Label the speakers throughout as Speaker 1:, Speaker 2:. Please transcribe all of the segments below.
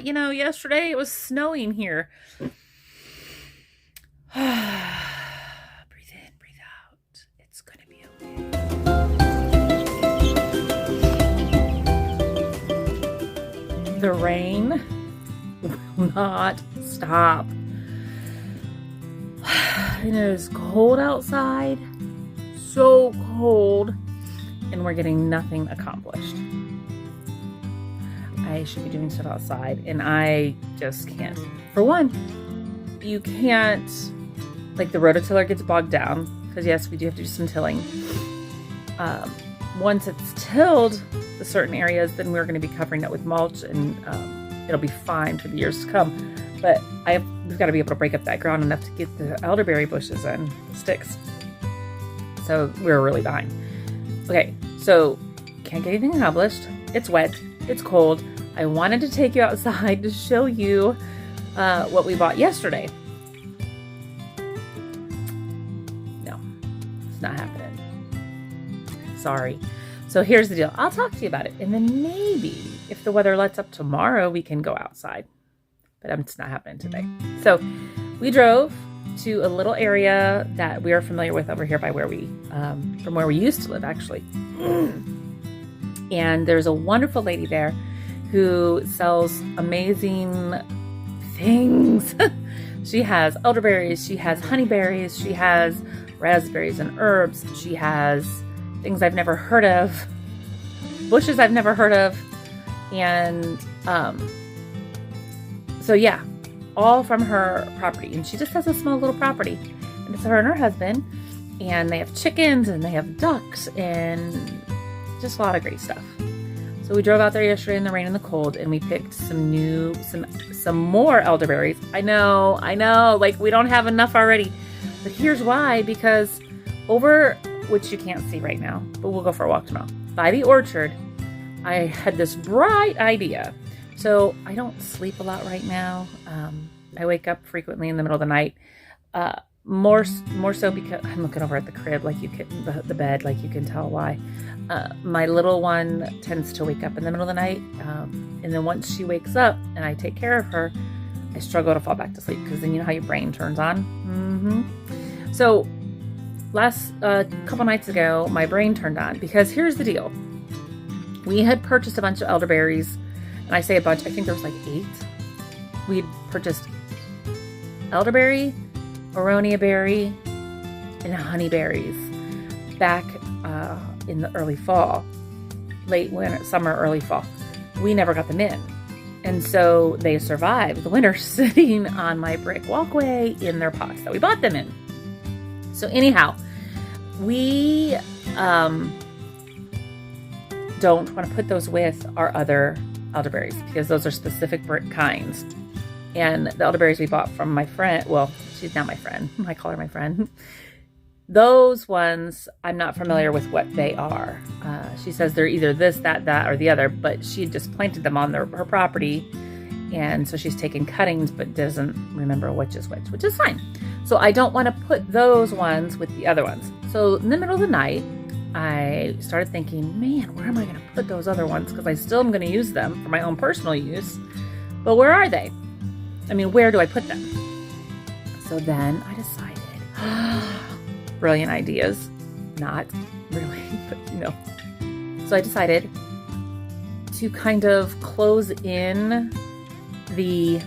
Speaker 1: not. Yesterday it was snowing here. Breathe in, breathe out. It's going to be okay. The rain will not stop. And it is cold outside. So cold. And we're getting nothing accomplished. I should be doing stuff outside, and I just can't. For one, you can't, like, the rototiller gets bogged down, because yes, we do have to do some tilling. Once it's tilled, the certain areas, then we're going to be covering it with mulch, and it'll be fine for the years to come. But we've got to be able to break up that ground enough to get the elderberry bushes and sticks. So we're really behind. Okay, so can't get anything accomplished. It's wet. It's cold. I wanted to take you outside to show you what we bought yesterday. No, it's not happening. Sorry. So here's the deal. I'll talk to you about it. And then maybe if the weather lets up tomorrow, we can go outside. But it's not happening today. So we drove to a little area that we are familiar with over here by where from where we used to live, actually. And there's a wonderful lady there who sells amazing things. She has elderberries, she has honeyberries, she has raspberries and herbs, she has things I've never heard of, bushes I've never heard of, and so yeah, all from her property. And she just has a small little property, and it's her and her husband, and they have chickens and they have ducks and just a lot of great stuff. So we drove out there yesterday in the rain and the cold, and we picked some more elderberries. I know, like we don't have enough already. But here's why, because over, which you can't see right now, but we'll go for a walk tomorrow, by the orchard, I had this bright idea. So I don't sleep a lot right now. I wake up frequently in the middle of the night. More so because I'm looking over at the crib, like you can, the bed, like you can tell why. My little one tends to wake up in the middle of the night, and then once she wakes up and I take care of her, I struggle to fall back to sleep, because then you know how your brain turns on. So last couple nights ago, my brain turned on, because here's the deal: we had purchased a bunch of elderberries, and I say a bunch, I think there was like 8. We'd purchased elderberry, aronia berry, and honeyberries back in the early fall, late winter, summer, early fall. We never got them in, and so they survived the winter sitting on my brick walkway in their pots that we bought them in. So anyhow, we don't want to put those with our other elderberries, because those are specific kinds. And the elderberries we bought from my friend, well, she's not my friend, I call her my friend. Those ones, I'm not familiar with what they are. She says they're either this, that, or the other, but she just planted them on her property. And so she's taken cuttings, but doesn't remember which is which is fine. So I don't want to put those ones with the other ones. So in the middle of the night, I started thinking, man, where am I going to put those other ones? Because I still am going to use them for my own personal use. But where are they? I mean, where do I put them? So then I decided, brilliant ideas. Not really, but So I decided to kind of close in the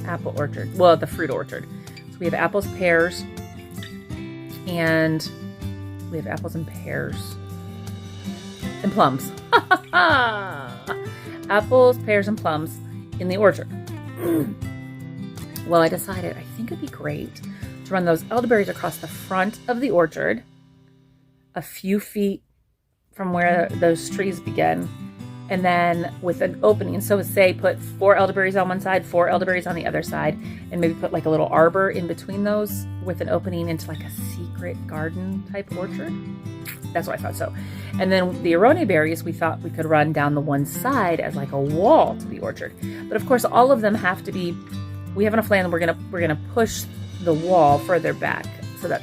Speaker 1: apple orchard. Well, the fruit orchard. So we have apples, pears, and we have apples and pears and plums. Apples, pears, and plums in the orchard. Well, I decided I think it'd be great to run those elderberries across the front of the orchard, a few feet from where those trees begin, and then with an opening. So say put 4 elderberries on one side, 4 elderberries on the other side, and maybe put like a little arbor in between those with an opening into like a secret garden type orchard. That's what I thought. So, and then the aronia berries, we thought we could run down the one side as like a wall to the orchard. But of course, all of them have to be, we have enough land, we're gonna push the wall further back so that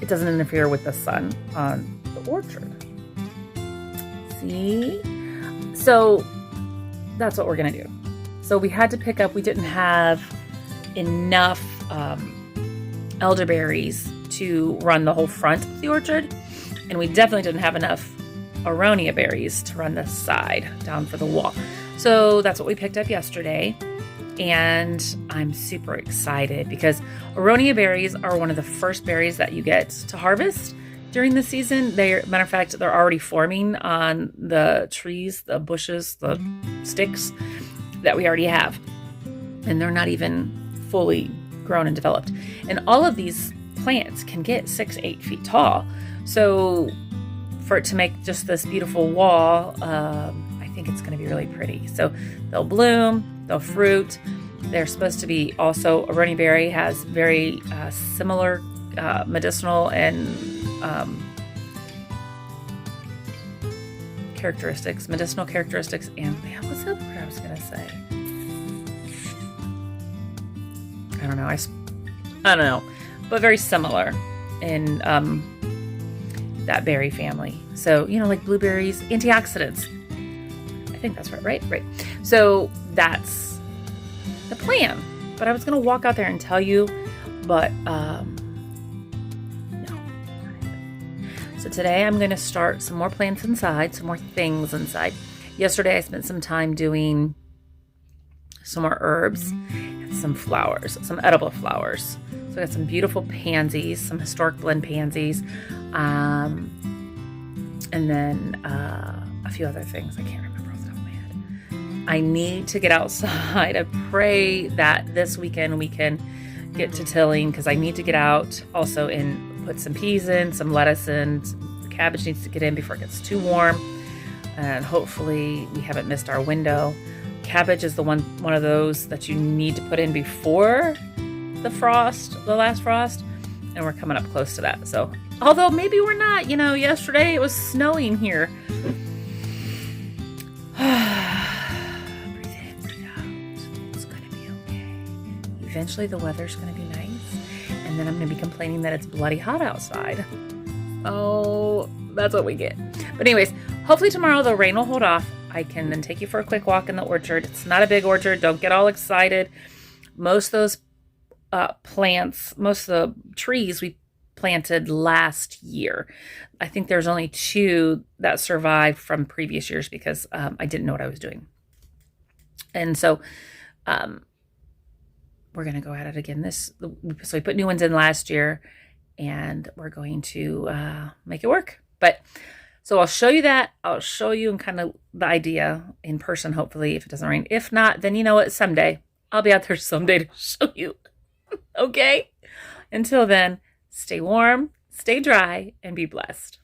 Speaker 1: it doesn't interfere with the sun on the orchard. See? So that's what we're going to do. So we had to pick up, we didn't have enough elderberries to run the whole front of the orchard. And we definitely didn't have enough aronia berries to run the side down for the wall. So that's what we picked up yesterday. And I'm super excited because aronia berries are one of the first berries that you get to harvest during the season. Matter of fact, they're already forming on the trees, the bushes, the sticks that we already have. And they're not even fully grown and developed. And all of these plants can get 6-8 feet tall. So for it to make just this beautiful wall, I think it's going to be really pretty. So they'll bloom, they'll fruit. They're supposed to be also, aronia berry has very similar medicinal and medicinal characteristics, and what's the other word I was going to say? I don't know, but very similar in that berry family. So, like blueberries, antioxidants. I think that's right? Right. So that's the plan. But I was going to walk out there and tell you, but no. So today I'm going to start some more plants inside, some more things inside. Yesterday I spent some time doing some more herbs and some flowers, some edible flowers. So I got some beautiful pansies, some historic blend pansies, and then a few other things. I can't remember off the top of my head. I need to get outside. I pray that this weekend we can get to tilling because I need to get out also and put some peas in, some lettuce in. The cabbage needs to get in before it gets too warm. And hopefully we haven't missed our window. Cabbage is the one of those that you need to put in before the last frost, and we're coming up close to that. So, although maybe we're not, yesterday it was snowing here. Breathe in, breathe out. It's gonna be okay. Eventually the weather's gonna be nice, and then I'm gonna be complaining that it's bloody hot outside. Oh, that's what we get. But anyways, hopefully tomorrow the rain will hold off. I can then take you for a quick walk in the orchard. It's not a big orchard. Don't get all excited. Most of those plants, most of the trees we planted last year. I think there's only 2 that survived from previous years because I didn't know what I was doing. And so we're going to go at it again. So we put new ones in last year and we're going to make it work. But so I'll show you that. I'll show you and kind of the idea in person, hopefully, if it doesn't rain. If not, then you know what? Someday. I'll be out there someday to show you. Okay? Until then, stay warm, stay dry, and be blessed.